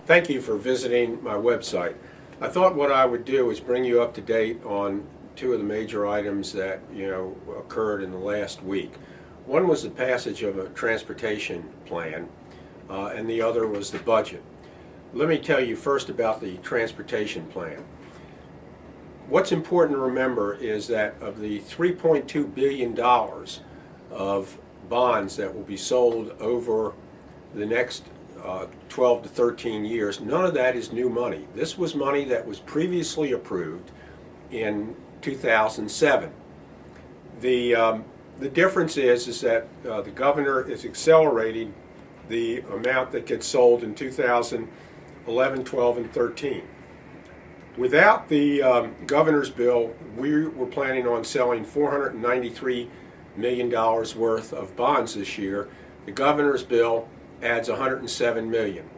Thank you for visiting my website. I thought what I would do is bring you up to date on two of the major items that occurred in the last week. One was the passage of a transportation plan, and the other was the budget. Let me tell you first about the transportation plan. What's important to remember is that of the $3.2 billion of bonds that will be sold over the next 12 to 13 years, none of that is new money. This was money that was previously approved in 2007. The difference is that the governor is accelerating the amount that gets sold in 2011, 12, and 13. Without the governor's bill, we were planning on selling $493 million worth of bonds this year. The governor's bill adds $107 million.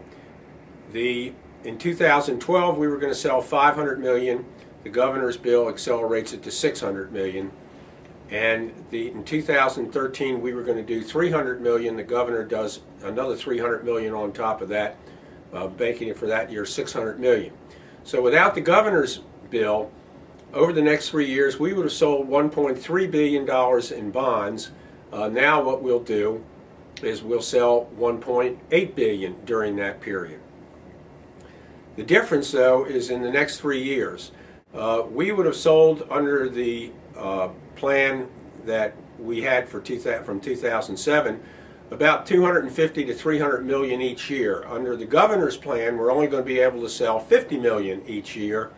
In 2012, we were going to sell $500 million. The governor's bill accelerates it to $600 million. And in 2013, we were going to do $300 million. The governor does another $300 million on top of that, making it for that year $600 million. So without the governor's bill, over the next 3 years, we would have sold $1.3 billion in bonds. Now what we'll do is we'll sell $1.8 billion during that period. The difference, though, is in the next 3 years. We would have sold under the plan that we had from 2007 about $250 to $300 million each year. Under the governor's plan, we're only going to be able to sell $50 million each year,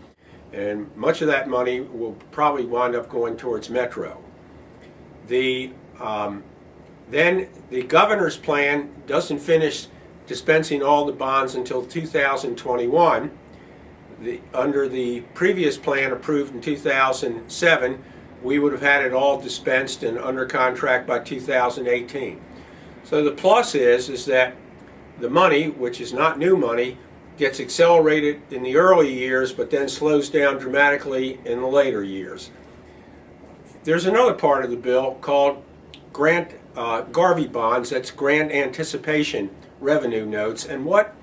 and much of that money will probably wind up going towards Metro. Then the governor's plan doesn't finish dispensing all the bonds until 2021. Under the previous plan approved in 2007, we would have had it all dispensed and under contract by 2018. So the plus is that the money, which is not new money, gets accelerated in the early years but then slows down dramatically in the later years. There's another part of the bill called Garvey bonds. That's grant anticipation revenue notes, and what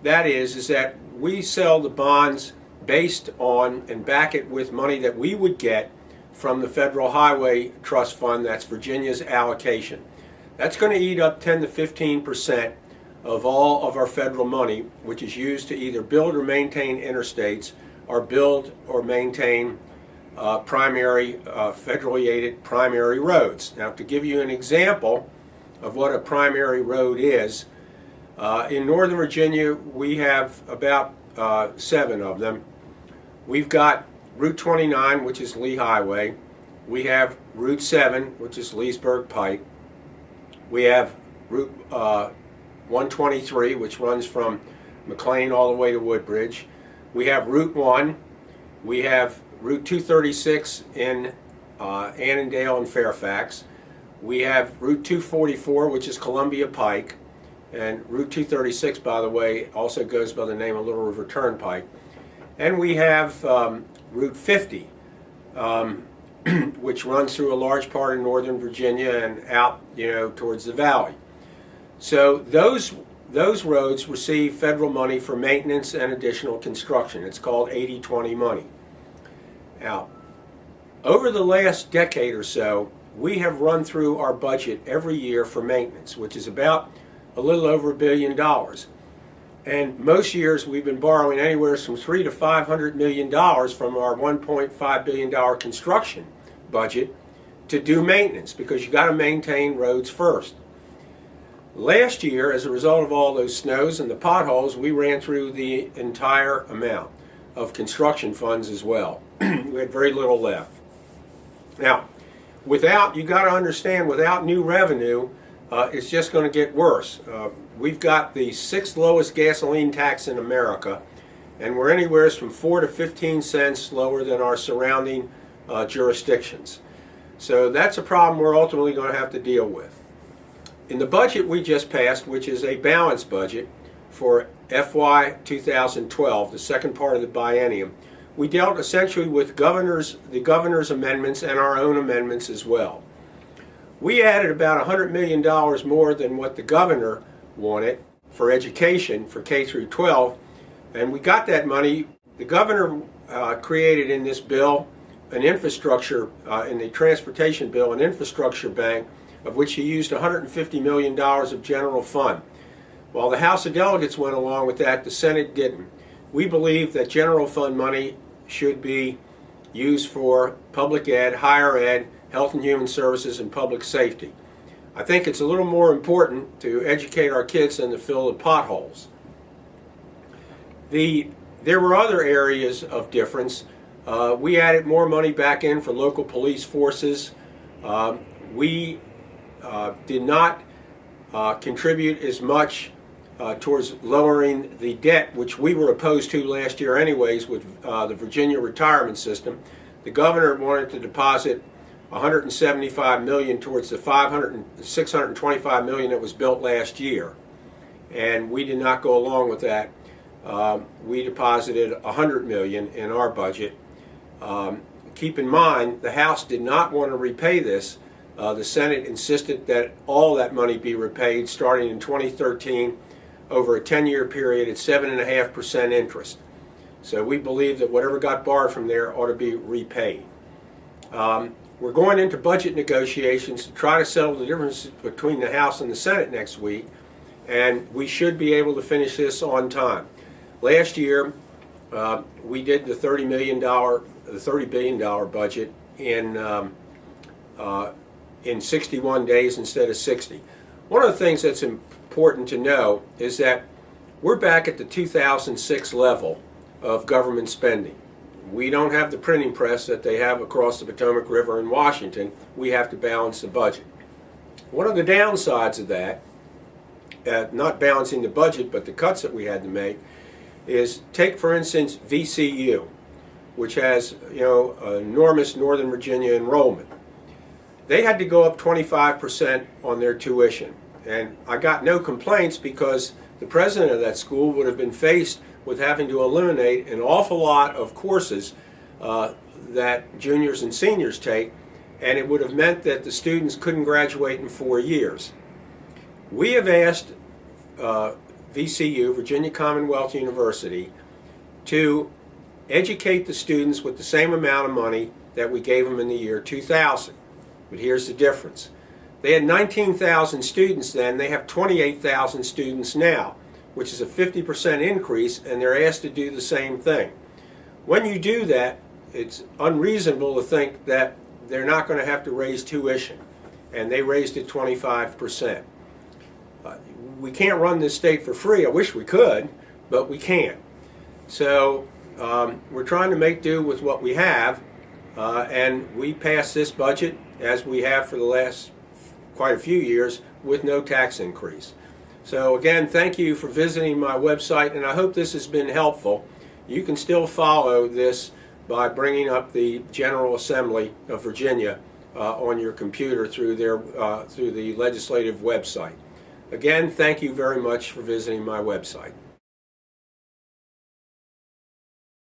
that is that we sell the bonds based on and back it with money that we would get from the Federal Highway Trust Fund. That's Virginia's allocation. That's going to eat up 10 to 15% of all of our federal money, which is used to either build or maintain interstates or build or maintain federally aided primary roads. Now, to give you an example of what a primary road is, in Northern Virginia we have about 7 of them. We've got Route 29, which is Lee Highway. We have Route 7, which is Leesburg Pike. We have Route 123, which runs from McLean all the way to Woodbridge. We have Route 1. We have Route 236 in Annandale and Fairfax. We have Route 244, which is Columbia Pike. And Route 236, by the way, also goes by the name of Little River Turnpike. And we have Route 50, which runs through a large part of Northern Virginia and out, towards the valley. So those roads receive federal money for maintenance and additional construction. It's called 80-20 money. Now, over the last decade or so, we have run through our budget every year for maintenance, which is about a little over $1 billion. And most years we've been borrowing anywhere from $300 to $500 million from our $1.5 billion construction budget to do maintenance, because you got to maintain roads first. Last year, as a result of all those snows and the potholes, we ran through the entire amount of construction funds as well. We had very little left. Now, you got to understand, without new revenue, it's just going to get worse. We've got the 6th lowest gasoline tax in America, and we're anywhere from 4 to 15 cents lower than our surrounding jurisdictions. So that's a problem we're ultimately going to have to deal with. In the budget we just passed, which is a balanced budget for FY 2012, the second part of the biennium, we dealt essentially with the governor's amendments and our own amendments as well. We added about $100 million more than what the governor wanted for education for K through 12, And we got that money. The governor created in this bill an infrastructure, in the transportation bill, an infrastructure bank, of which he used $150 million of general fund. While the House of Delegates went along with that, the Senate didn't. We believe that general fund money should be used for public ed, higher ed, health and human services, and public safety. I think it's a little more important to educate our kids than to fill the potholes. There were other areas of difference. We added more money back in for local police forces. We did not contribute as much towards lowering the debt, which we were opposed to last year anyways with the Virginia retirement system. The governor wanted to deposit $175 million towards the $625 million that was built last year, and we did not go along with that. We deposited $100 million in our budget. Keep in mind, the House did not want to repay this. The Senate insisted that all that money be repaid starting in 2013 over a 10-year period at 7.5% interest. So we believe that whatever got borrowed from there ought to be repaid. We're going into budget negotiations to try to settle the difference between the House and the Senate next week, and we should be able to finish this on time. Last year, we did the $30 billion budget in 61 days instead of 60. One of the things that's important to know is that we're back at the 2006 level of government spending. We don't have the printing press that they have across the Potomac River in Washington. We have to balance the budget. One of the downsides of that, not balancing the budget, but the cuts that we had to make, is take, for instance, VCU, which has enormous Northern Virginia enrollment. They had to go up 25% on their tuition. And I got no complaints because the president of that school would have been faced with having to eliminate an awful lot of courses that juniors and seniors take, and it would have meant that the students couldn't graduate in 4 years. We have asked VCU, Virginia Commonwealth University, to educate the students with the same amount of money that we gave them in the year 2000. But here's the difference. They had 19,000 students then, they have 28,000 students now, which is a 50% increase, and they're asked to do the same thing. When you do that, it's unreasonable to think that they're not going to have to raise tuition, and they raised it 25%. We can't run this state for free. I wish we could, but we can't. So we're trying to make do with what we have, and we passed this budget, as we have for the last quite a few years, with no tax increase. So again, thank you for visiting my website, and I hope this has been helpful. You can still follow this by bringing up the General Assembly of Virginia on your computer through the legislative website. Again, thank you very much for visiting my website.